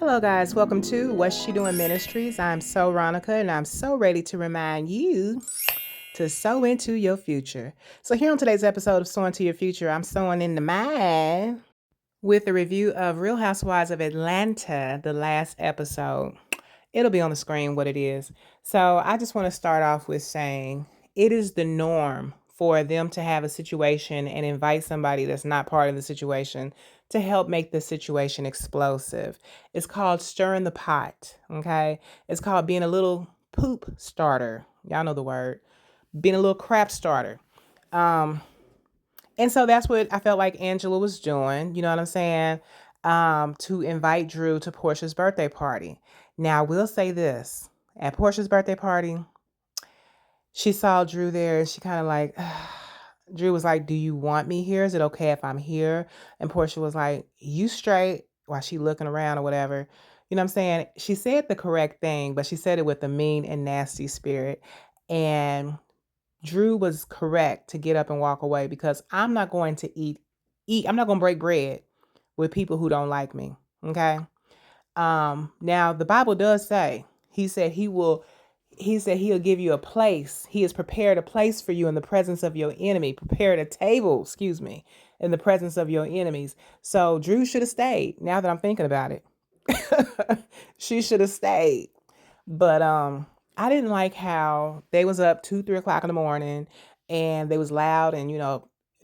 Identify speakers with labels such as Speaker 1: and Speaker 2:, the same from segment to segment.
Speaker 1: Hello, guys. Welcome to What's She Doing Ministries. I'm so Ronica, and I'm so ready to remind you to sow into your future. So, here on today's episode of Sow into Your Future, I'm sowing into mine with a review of Real Housewives of Atlanta, the last episode. It'll be on the screen what it is. So, I just want to start off with saying it is the norm for them to have a situation and invite somebody that's not part of the situation to help make the situation explosive. It's called stirring the pot, okay? It's called being a little poop starter. Y'all know the word. Being a little crap starter. Um, and so that's what I felt like Angela was doing, you know what I'm saying? To invite Drew to Portia's birthday party. Now, I will say this. At Portia's birthday party, she saw Drew there and she kind of like, Drew was like, "Do you want me here? Is it okay if I'm here?" And Portia was like, "You straight," while she looking around or whatever. You know what I'm saying? She said the correct thing, but she said it with a mean and nasty spirit. And Drew was correct to get up and walk away because I'm not going to I'm not going to break bread with people who don't like me. Okay. Now the Bible does say, he said he'll give you a place. He has prepared a place for you in the presence of your enemy, prepared a table, excuse me, in the presence of your enemies. So Drew should have stayed. Now that I'm thinking about it, she should have stayed. But I didn't like how they was up 2, 3 o'clock in the morning and they was loud and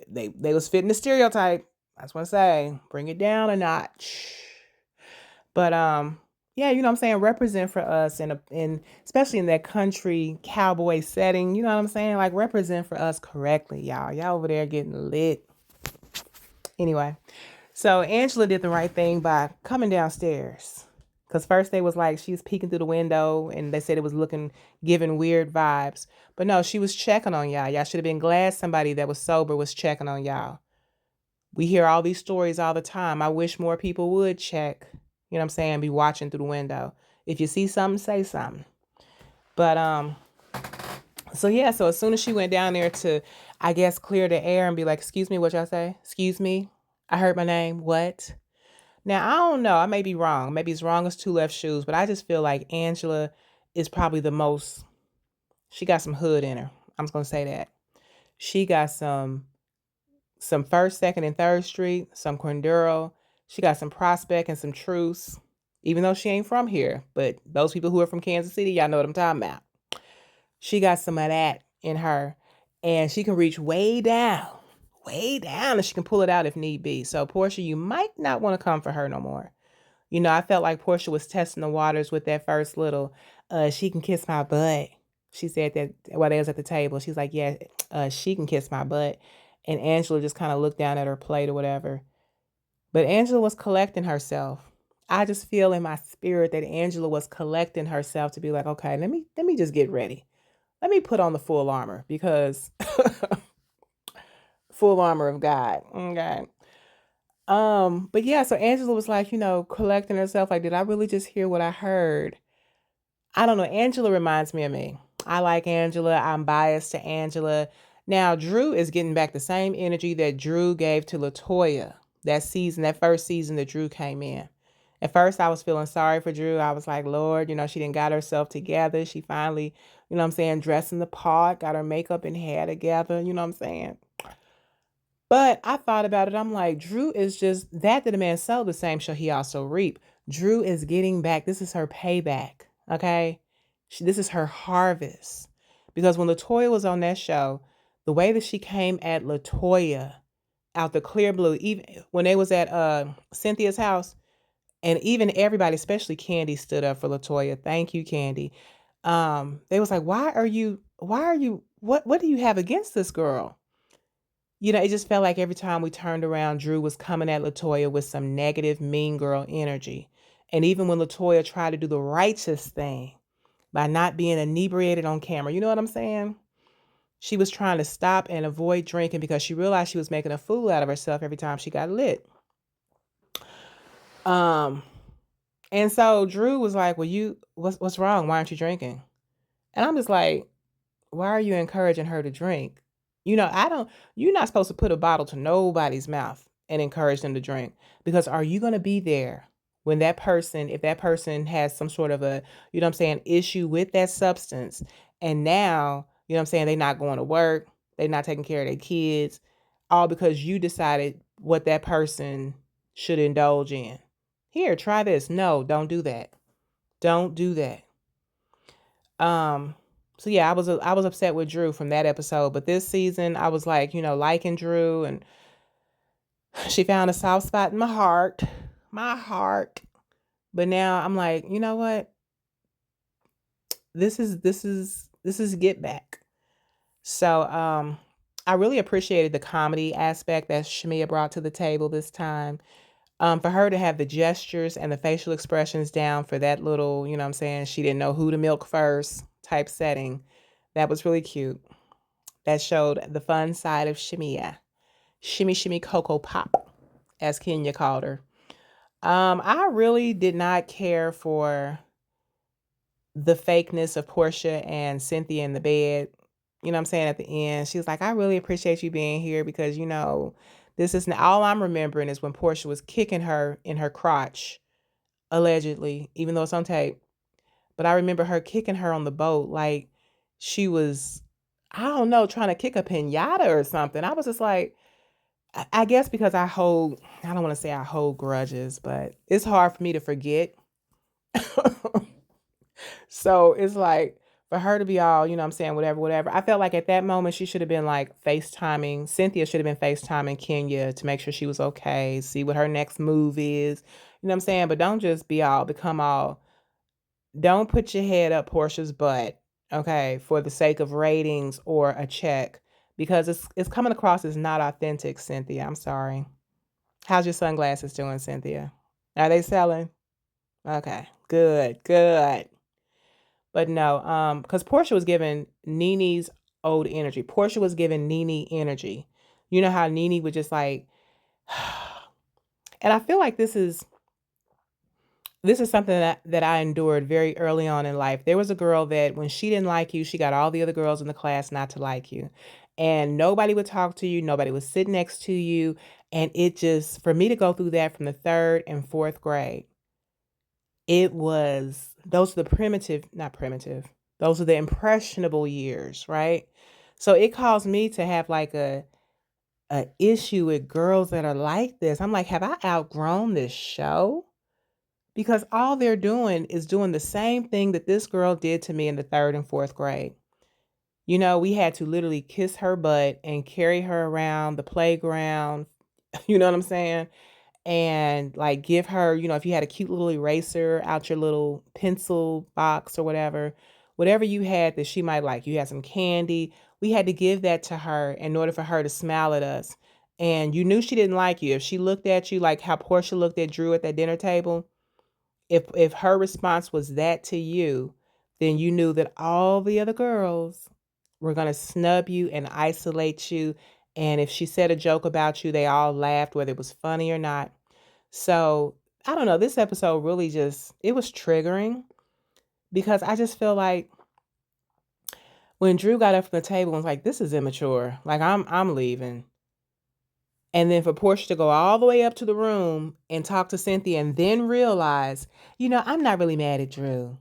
Speaker 1: they was fitting the stereotype. I just want to say, bring it down a notch. But yeah, you know what I'm saying, represent for us in especially in that country cowboy setting, you know what I'm saying? Like represent for us correctly, y'all. Y'all over there getting lit. Anyway, so Angela did the right thing by coming downstairs. Cause first they was like she was peeking through the window and they said it was giving weird vibes. But no, she was checking on y'all. Y'all should have been glad somebody that was sober was checking on y'all. We hear all these stories all the time. I wish more people would check. You know what I'm saying? Be watching through the window. If you see something, say something. But so yeah, so as soon as she went down there to, I guess, clear the air and be like, "Excuse me, what y'all say? Excuse me. I heard my name. What?" Now, I don't know. I may be wrong. Maybe it's wrong as two left shoes, but I just feel like Angela is probably the most, she got some hood in her. I'm just going to say that. She got some First, Second, and Third Street, some Cordero. She got some Prospect and some Truce, even though she ain't from here. But those people who are from Kansas City, y'all know what I'm talking about. She got some of that in her, and she can reach way down, and she can pull it out if need be. So, Portia, you might not want to come for her no more. You know, I felt like Portia was testing the waters with that first little, she can kiss my butt. She said that while they was at the table. She's like, yeah, she can kiss my butt. And Angela just kind of looked down at her plate or whatever. But Angela was collecting herself. I just feel in my spirit that Angela was collecting herself to be like, okay, let me just get ready. Let me put on the full armor because full armor of God. Okay. But yeah, so Angela was like, collecting herself. Like, did I really just hear what I heard? I don't know. Angela reminds me of me. I like Angela. I'm biased to Angela. Now, Drew is getting back the same energy that Drew gave to LaToya that first season that Drew came in. At first, I was feeling sorry for Drew. I was like, Lord, she didn't got herself together. She finally, what I'm saying, dressed in the part, got her makeup and hair together. You know what I'm saying? But I thought about it. I'm like, Drew is just that the man sow the same shall he also reap. Drew is getting back. This is her payback. Okay. This is her harvest. Because when LaToya was on that show, the way that she came at LaToya out the clear blue, even when they was at Cynthia's house, and even everybody, especially Candy, stood up for LaToya. Thank you, Candy. They was like, what do you have against this girl? It just felt like every time we turned around, Drew was coming at LaToya with some negative, mean girl energy. And even when LaToya tried to do the righteous thing by not being inebriated on camera, you know what I'm saying? She was trying to stop and avoid drinking because she realized she was making a fool out of herself every time she got lit. Um, and so Drew was like, "Well, what's wrong? Why aren't you drinking?" And I'm just like, "Why are you encouraging her to drink?" You're not supposed to put a bottle to nobody's mouth and encourage them to drink because are you going to be there when that person, if that person has some sort of a, you know what I'm saying, issue with that substance, and now, you know what I'm saying, they're not going to work, they're not taking care of their kids, all because you decided what that person should indulge in. Here, try this. No, don't do that. Don't do that. Um, so yeah, I was upset with Drew from that episode, but this season I was like, liking Drew, and she found a soft spot in my heart. My heart. But now I'm like, you know what? This is get back. So I really appreciated the comedy aspect that Shamia brought to the table this time. For her to have the gestures and the facial expressions down for that little, you know what I'm saying, she didn't know who to milk first type setting. That was really cute. That showed the fun side of Shamia. Shimmy Shimmy Cocoa Pop, as Kenya called her. I really did not care for the fakeness of Portia and Cynthia in the bed. You know what I'm saying? At the end, she was like, I really appreciate you being here because, this is all I'm remembering is when Portia was kicking her in her crotch, allegedly, even though it's on tape. But I remember her kicking her on the boat like she was, I don't know, trying to kick a pinata or something. I was just like, I guess because I don't want to say I hold grudges, but it's hard for me to forget. So it's like for her to be all, you know what I'm saying, whatever, whatever. I felt like at that moment she should have been like FaceTiming. Cynthia should have been FaceTiming Kenya to make sure she was okay, see what her next move is. You know what I'm saying? But don't just become all, don't put your head up Portia's butt, okay, for the sake of ratings or a check. Because it's coming across as not authentic, Cynthia. I'm sorry. How's your sunglasses doing, Cynthia? Are they selling? Okay. Good, good. But no, because Portia was giving Nene's old energy. Portia was giving Nene energy. You know how Nene would just like, and I feel like this is something that I endured very early on in life. There was a girl that when she didn't like you, she got all the other girls in the class not to like you. And nobody would talk to you, nobody would sit next to you. And it just, for me to go through that from the third and fourth grade, those are the not primitive, those are the impressionable years, right? So it caused me to have like a issue with girls that are like this. I'm like, have I outgrown this show? Because all they're doing is doing the same thing that this girl did to me in the third and fourth grade. We had to literally kiss her butt and carry her around the playground. You know what I'm saying? And like give her, if you had a cute little eraser out your little pencil box or whatever you had that she might like, you had some candy, we had to give that to her in order for her to smile at us. And you knew she didn't like you. If she looked at you like how Portia looked at Drew at that dinner table, if her response was that to you, then you knew that all the other girls were going to snub you and isolate you. And if she said a joke about you, they all laughed, whether it was funny or not. So I don't know. This episode really it was triggering because I just feel like when Drew got up from the table and was like, this is immature. Like I'm leaving. And then for Portia to go all the way up to the room and talk to Cynthia and then realize, I'm not really mad at Drew.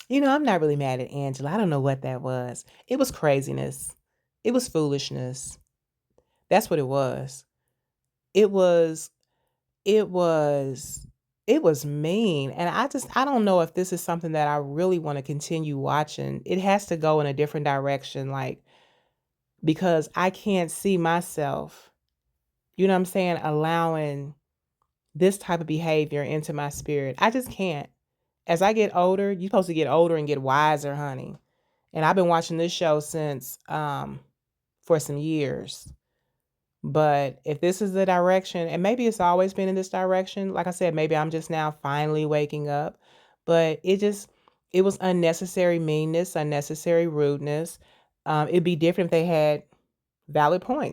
Speaker 1: I'm not really mad at Angela. I don't know what that was. It was craziness. It was foolishness. That's what it was. It was it was it was mean. And I don't know if this is something that I really want to continue watching. It has to go in a different direction, like, because I can't see myself, you know what I'm saying, allowing this type of behavior into my spirit. I just can't. As I get older, you're supposed to get older and get wiser, honey. And I've been watching this show since for some years. But if this is the direction, and maybe it's always been in this direction, like I said, maybe I'm just now finally waking up. But it was unnecessary meanness, unnecessary rudeness. It'd be different if they had valid points.